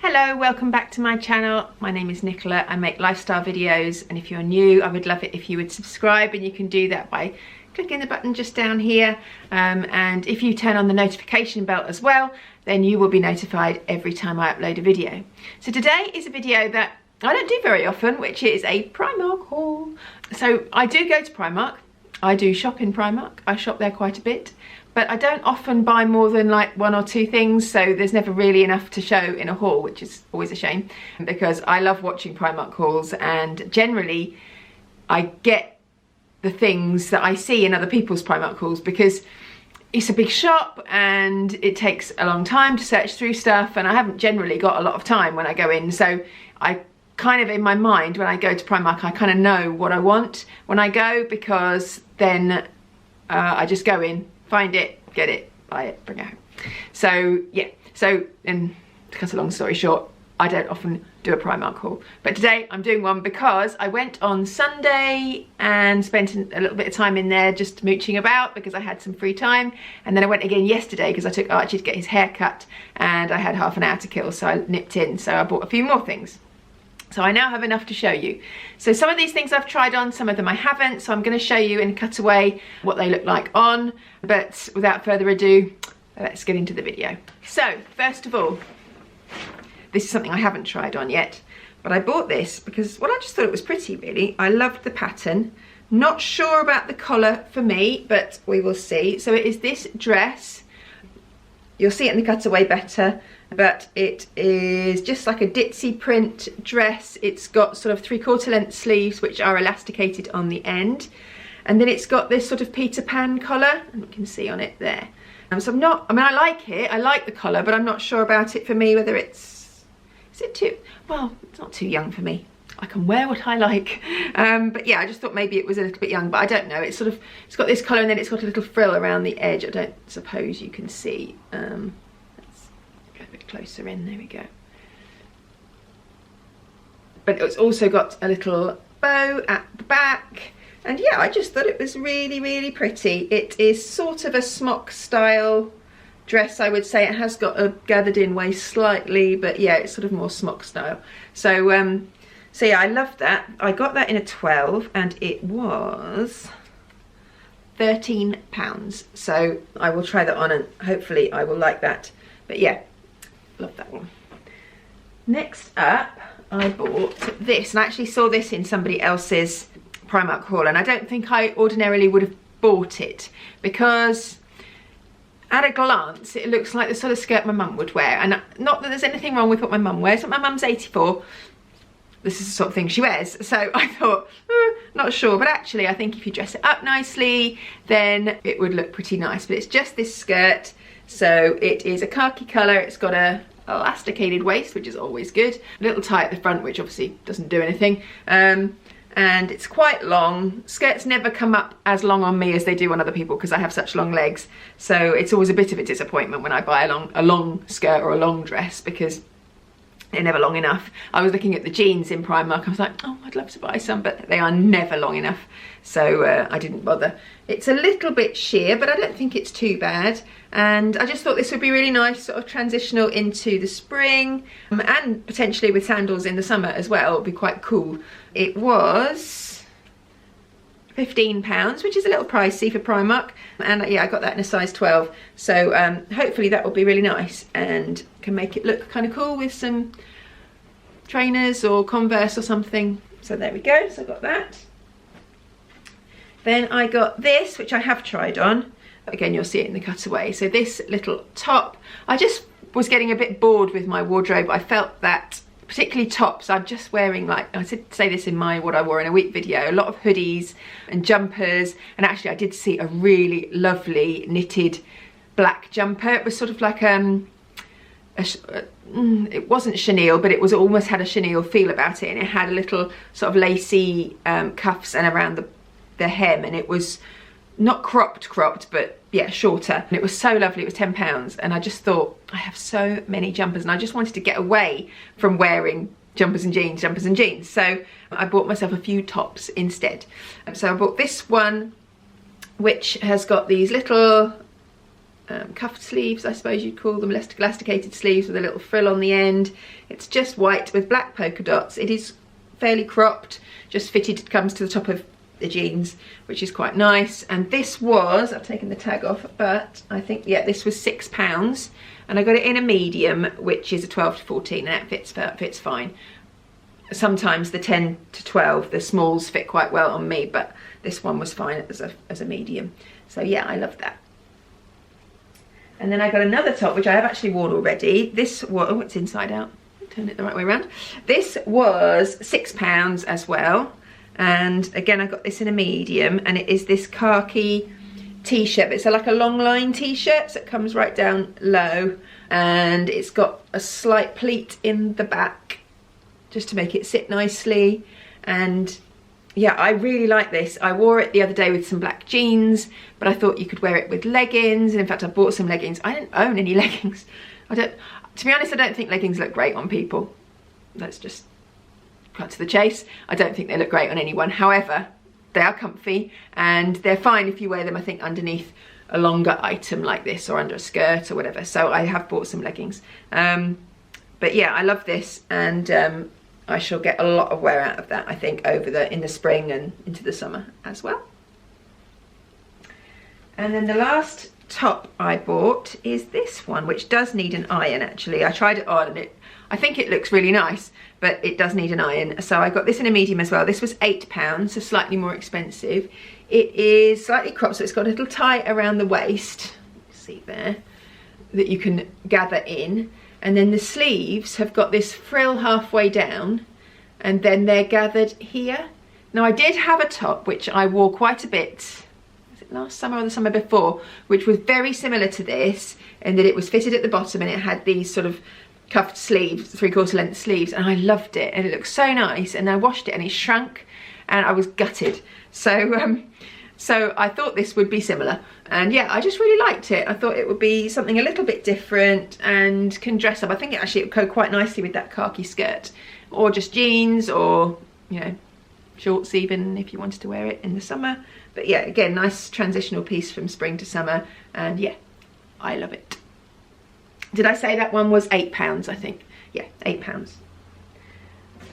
Hello, welcome back to my channel. My name is Nicola. I make lifestyle videos, and if you're new, I would love it if you would subscribe, and you can do that by clicking the button just down here. And if you turn on the notification bell as well, then you will be notified every time I upload a video. So today is a video that I don't do very often, which is a Primark haul. So I do go to Primark. I do shop in Primark. I shop there quite a bit. But I don't often buy more than like one or two things, so there's never really enough to show in a haul, which is always a shame, because I love watching Primark hauls, and generally I get the things that I see in other people's Primark hauls because it's a big shop and it takes a long time to search through stuff, and I haven't generally got a lot of time when I go in, so I kind of, in my mind, when I go to Primark, I kind of know what I want when I go, because then I just go in, find it, get it, buy it, bring it home. So yeah, and to cut a long story short, I don't often do a Primark haul, but today I'm doing one because I went on Sunday and spent a little bit of time in there just mooching about because I had some free time, and then I went again yesterday because I took Archie to get his hair cut and I had half an hour to kill, so I nipped in, so I bought a few more things. So I now have enough to show you. So some of these things I've tried on, some of them I haven't, so I'm going to show you in cutaway what they look like on. But without further ado, let's get into the video. So first of all, this is something I haven't tried on yet, but I bought this because, well, I just thought it was pretty, really. I loved the pattern. Not sure about the collar for me, but we will see. So it is this dress. You'll see it in the cutaway better, but it is just like a Ditzy print dress. It's got sort of 3/4 length sleeves which are elasticated on the end, and then it's got this sort of Peter Pan collar, and you can see on it there. So I'm not, I mean, I like it, I like the collar, but I'm not sure about it for me, whether is it too, well, it's not too young for me. I can wear what I like, but yeah, I just thought maybe it was a little bit young, but I don't know. It's sort of, it's got this colour and then it's got a little frill around the edge. I don't suppose you can see. Let's go a bit closer in, there we go. But it's also got a little bow at the back, and yeah, I just thought it was really, really pretty. It is sort of a smock style dress, I would say. It has got a gathered in waist slightly, but yeah, it's sort of more smock style. So yeah, I love that. I got that in a 12 and it was £13. So I will try that on and hopefully I will like that. But yeah, love that one. Next up, I bought this, and I actually saw this in somebody else's Primark haul, and I don't think I ordinarily would have bought it because at a glance it looks like the sort of skirt my mum would wear, and not that there's anything wrong with what my mum wears, but my mum's 84. This is the sort of thing she wears, so I thought, not sure, but actually I think if you dress it up nicely then it would look pretty nice. But it's just this skirt, so it is a khaki colour, it's got a elasticated waist, which is always good, a little tie at the front, which obviously doesn't do anything, and it's quite long. Skirts never come up as long on me as they do on other people because I have such long legs, so it's always a bit of a disappointment when I buy a long skirt or a long dress because they're never long enough. I was looking at the jeans in Primark, I was like, oh, I'd love to buy some, but they are never long enough, so I didn't bother. It's a little bit sheer, but I don't think it's too bad, and I just thought this would be really nice, sort of transitional into the spring, and potentially with sandals in the summer as well. It would be quite cool. It was £15, which is a little pricey for Primark, and yeah, I got that in a size 12, so hopefully that will be really nice and can make it look kind of cool with some trainers or Converse or something. So there we go, so I got that. Then I got this, which I have tried on. Again, you'll see it in the cutaway. So this little top, I just was getting a bit bored with my wardrobe. I felt that, particularly tops, I'm just wearing, like I did say this in my what I wore in a week video, a lot of hoodies and jumpers, and actually I did see a really lovely knitted black jumper. It was sort of like it wasn't chenille, but it was almost had a chenille feel about it, and it had a little sort of lacy cuffs and around the hem, and it was not cropped, but yeah, shorter, and it was so lovely. It was £10, and I just thought, I have so many jumpers and I just wanted to get away from wearing jumpers and jeans, so I bought myself a few tops instead. So I bought this one, which has got these little cuffed sleeves, I suppose you'd call them, elasticated sleeves with a little frill on the end. It's just white with black polka dots. It is fairly cropped, just fitted, comes to the top of the jeans, which is quite nice. And this was, I've taken the tag off, but I think, yeah, this was £6, and I got it in a medium, which is a 12 to 14, and that fits fine. Sometimes the 10 to 12, the smalls fit quite well on me, but this one was fine as a medium. So yeah, I love that. And then I got another top, which I have actually worn already. This was, oh, it's inside out. Turn it the right way around. This was £6 as well. And again, I got this in a medium, and it is this khaki t-shirt. It's like a long line t-shirt, so it comes right down low, and it's got a slight pleat in the back just to make it sit nicely. And yeah, I really like this. I wore it the other day with some black jeans, but I thought you could wear it with leggings, and in fact I bought some leggings. I didn't own any leggings. To be honest, I don't think leggings look great on people. Let's just cut to the chase. I don't think they look great on anyone. However, they are comfy, and they're fine if you wear them, I think, underneath a longer item like this, or under a skirt or whatever. So I have bought some leggings. But yeah, I love this, and I shall get a lot of wear out of that, I think, in the spring and into the summer as well. And then the last top I bought is this one, which does need an iron. Actually, I tried it on, and I think it looks really nice, but it does need an iron. So I got this in a medium as well. This was £8, so slightly more expensive. It is slightly cropped, so it's got a little tie around the waist, see there, that you can gather in. And then the sleeves have got this frill halfway down, and then they're gathered here. Now, I did have a top which I wore quite a bit, was it last summer or the summer before, which was very similar to this, in that it was fitted at the bottom and it had these sort of cuffed sleeves, 3/4 length sleeves, and I loved it, and it looked so nice. And I washed it and it shrunk, and I was gutted. So I thought this would be similar, and yeah, I just really liked it. I thought it would be something a little bit different and can dress up. I think it would go quite nicely with that khaki skirt, or just jeans, or, you know, shorts even if you wanted to wear it in the summer. But yeah, again, nice transitional piece from spring to summer, and yeah, I love it. Did I say that one was £8, I think? Yeah, £8.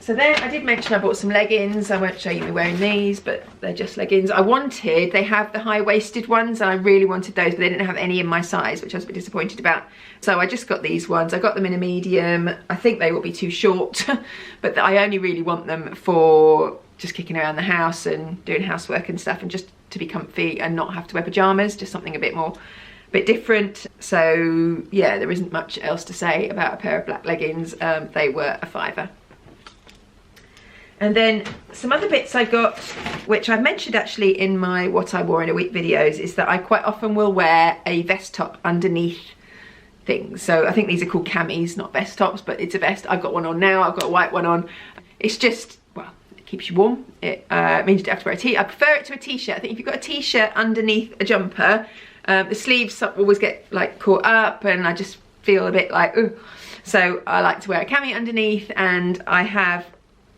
So then I did mention I bought some leggings. I won't show you me wearing these, but they're just leggings. They have the high-waisted ones, and I really wanted those, but they didn't have any in my size, which I was a bit disappointed about. So I just got these ones. I got them in a medium. I think they will be too short, but I only really want them for just kicking around the house and doing housework and stuff, and just to be comfy and not have to wear pyjamas, just something a bit different. So yeah, there isn't much else to say about a pair of black leggings. They were a £5. And then some other bits I got, which I've mentioned actually in my what I wore in a week videos, is that I quite often will wear a vest top underneath things. So I think these are called camis, not vest tops, but it's a vest. I've got one on now. I've got a white one on. It's just, well, it keeps you warm. It means you don't have to wear a tee. I prefer it to a t-shirt. I think if you've got a t-shirt underneath a jumper, the sleeves always get like caught up, and I just feel a bit like, ooh. So I like to wear a cami underneath, and I have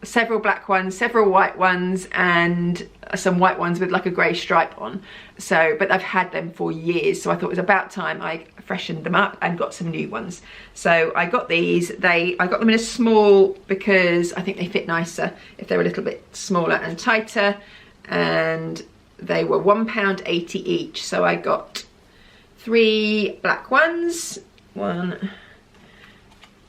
several black ones, several white ones, and some white ones with like a grey stripe on. So, but I've had them for years, so I thought it was about time I freshened them up and got some new ones. So I got these. I got them in a small because I think they fit nicer if they're a little bit smaller and tighter, and they were £1.80 each. So I got 3 black ones, 1,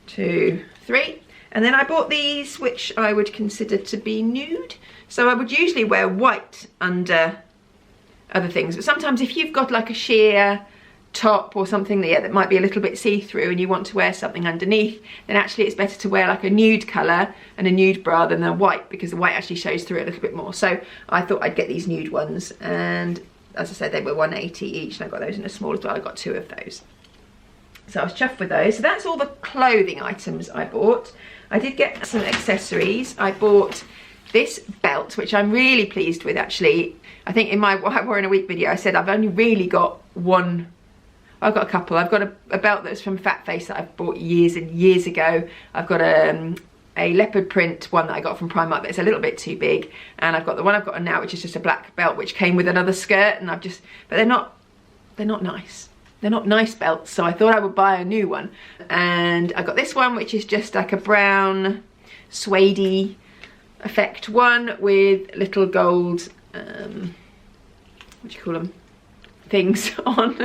2, 3. And then I bought these, which I would consider to be nude. So I would usually wear white under other things, but sometimes if you've got like a sheer top or something that might be a little bit see-through, and you want to wear something underneath, then actually it's better to wear like a nude colour and a nude bra than a white, because the white actually shows through a little bit more. So I thought I'd get these nude ones, and as I said, they were £1.80 each, and I got those in a small as well. I got 2 of those. So I was chuffed with those. So that's all the clothing items I bought. I did get some accessories. I bought this belt, which I'm really pleased with actually. I think in my what I wore in a week video, I said I've only really got one. I've got a couple. I've got a belt that's from Fat Face that I've bought years and years ago. I've got a leopard print one that I got from Primark that's a little bit too big, and I've got the one I've got on now, which is just a black belt, which came with another skirt, and but they're not nice. they're not nice belts, so I thought I would buy a new one. And I got this one, which is just like a brown suede effect one with little gold, what do you call them? Things on,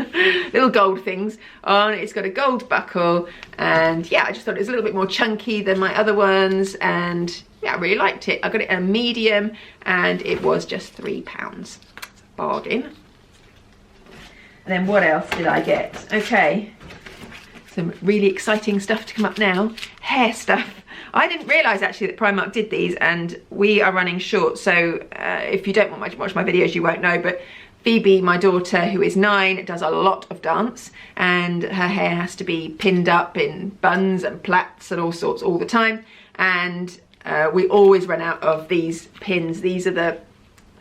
little gold things on. It's got a gold buckle, and yeah, I just thought it was a little bit more chunky than my other ones, and yeah, I really liked it. I got it a medium, and it was just £3. It's a bargain. And then what else did I get? Okay, some really exciting stuff to come up now. Hair stuff. I didn't realise actually that Primark did these, and we are running short, so if you don't want to watch my videos you won't know, but Phoebe, my daughter, who is 9, does a lot of dance, and her hair has to be pinned up in buns and plaits and all sorts all the time, and we always run out of these pins. These are the,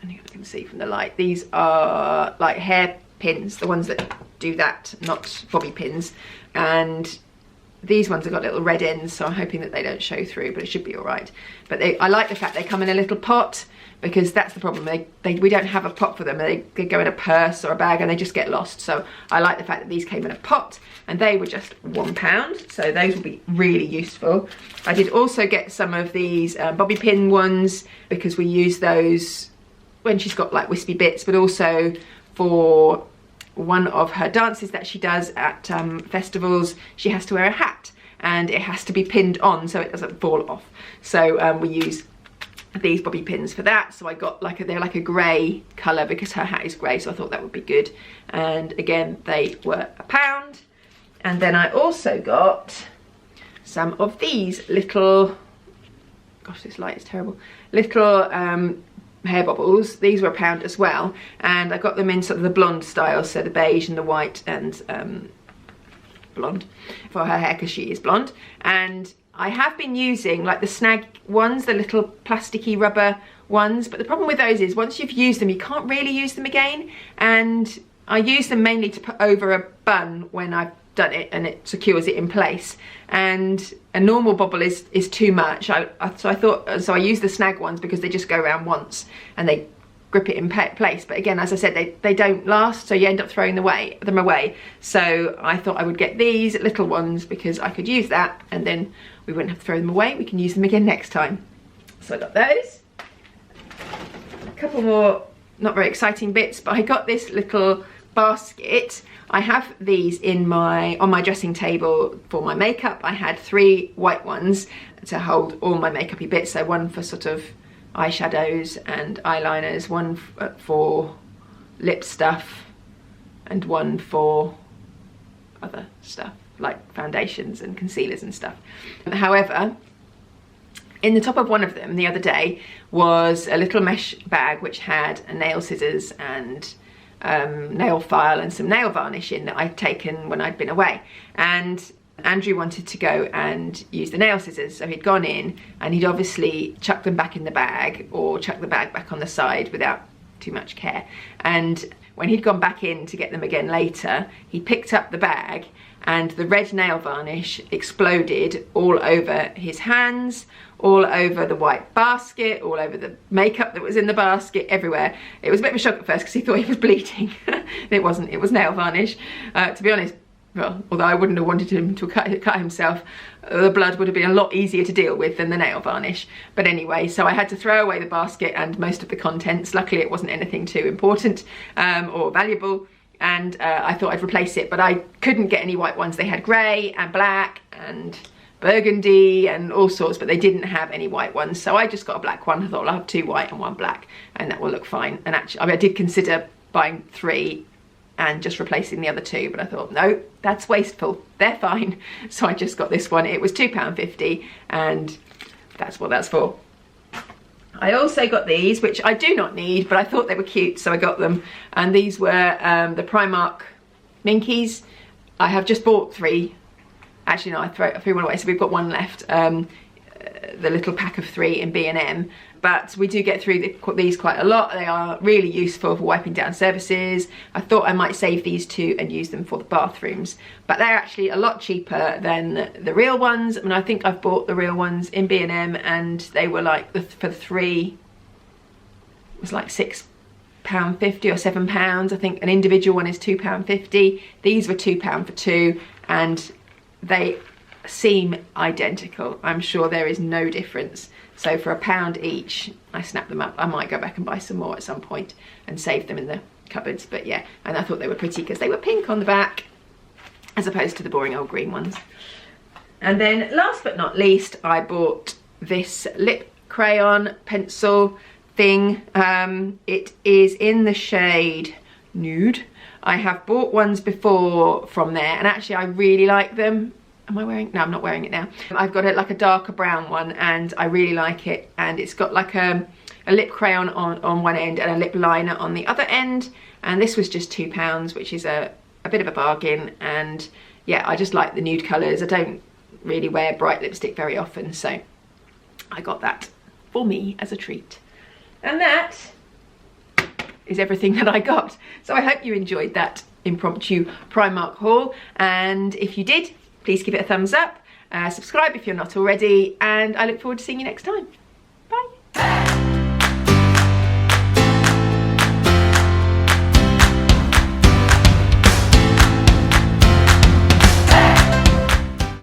I think you can see from the light, these are like hair pins, the ones that do that, not bobby pins, and these ones have got little red ends, so I'm hoping that they don't show through, but it should be all right. But I like the fact they come in a little pot, because that's the problem. We don't have a pot for them. They go in a purse or a bag and they just get lost. So I like the fact that these came in a pot, and they were just £1. So those will be really useful. I did also get some of these bobby pin ones, because we use those when she's got like wispy bits, but also for one of her dances that she does at festivals, she has to wear a hat, and it has to be pinned on so it doesn't fall off. So we use these bobby pins for that. So I got like they're like a grey colour, because her hat is grey, so I thought that would be good. And again, they were £1. And then I also got some of these little, gosh, this light is terrible, little hair bobbles. These were £1 as well, and I got them in sort of the blonde style, so the beige and the white and blonde for her hair, because she is blonde. And I have been using like the snag ones, the little plasticky rubber ones, but the problem with those is once you've used them, you can't really use them again. And I use them mainly to put over a bun when I've done it, and it secures it in place. And a normal bobble is too much. So I use the snag ones because they just go around once and they grip it in place. But again, as I said, they don't last, so you end up throwing them away. So I thought I would get these little ones because I could use that, and then we wouldn't have to throw them away. We can use them again next time. So I got those. A couple more not very exciting bits, but I got this little basket. I have these on my dressing table for my makeup. I had 3 white ones to hold all my makeup-y bits. So one for sort of eyeshadows and eyeliners, one for lip stuff, and one for other stuff like foundations and concealers and stuff. However, in the top of one of them the other day was a little mesh bag which had a nail scissors and nail file and some nail varnish in that I'd taken when I'd been away. And Andrew wanted to go and use the nail scissors, so he'd gone in and he'd obviously chucked them back in the bag, or chucked the bag back on the side without too much care. And when he'd gone back in to get them again later, he picked up the bag and the red nail varnish exploded all over his hands, all over the white basket, all over the makeup that was in the basket, everywhere. It was a bit of a shock at first because he thought he was bleeding. It wasn't, it was nail varnish. To be honest, well, although I wouldn't have wanted him to cut himself, the blood would have been a lot easier to deal with than the nail varnish. But anyway, so I had to throw away the basket and most of the contents. Luckily it wasn't anything too important or valuable, and I thought I'd replace it, but I couldn't get any white ones. They had grey and black and burgundy and all sorts, but they didn't have any white ones, so I just got a black one. I thought, well, I'll have 2 white and 1 black and that will look fine. And actually, I mean, I did consider buying 3 and just replacing the other 2, but I thought, no, that's wasteful, they're fine. So I just got this one. It was £2.50 and that's what that's for. I also got these, which I do not need, but I thought they were cute, so I got them. And these were the Primark Minkies. I have just bought 3. Actually, no, I threw one away, so we've got 1 left. The little pack of 3 in B&M. But we do get through these quite a lot. They are really useful for wiping down surfaces. I thought I might save these 2 and use them for the bathrooms. But they're actually a lot cheaper than the real ones. I mean, I think I've bought the real ones in B&M and they were like, for 3, it was like £6 £6.50 or £7. I think an individual one is £2.50. These were £2 for two, and they seem identical. I'm sure there is no difference. So for £1 each, I snapped them up. I might go back and buy some more at some point and save them in the cupboards, but yeah. And I thought they were pretty because they were pink on the back as opposed to the boring old green ones. And then last but not least, I bought this lip crayon pencil thing. It is in the shade Nude. I have bought ones before from there, and actually I really like them. Am I wearing? No, I'm not wearing it now. I've got like a darker brown one, and I really like it. And it's got like a lip crayon on one end and a lip liner on the other end. And this was just £2, which is a bit of a bargain. And yeah, I just like the nude colours. I don't really wear bright lipstick very often, so I got that for me as a treat. And that is everything that I got. So I hope you enjoyed that impromptu Primark haul. And if you did, please give it a thumbs up, subscribe if you're not already, and I look forward to seeing you next time.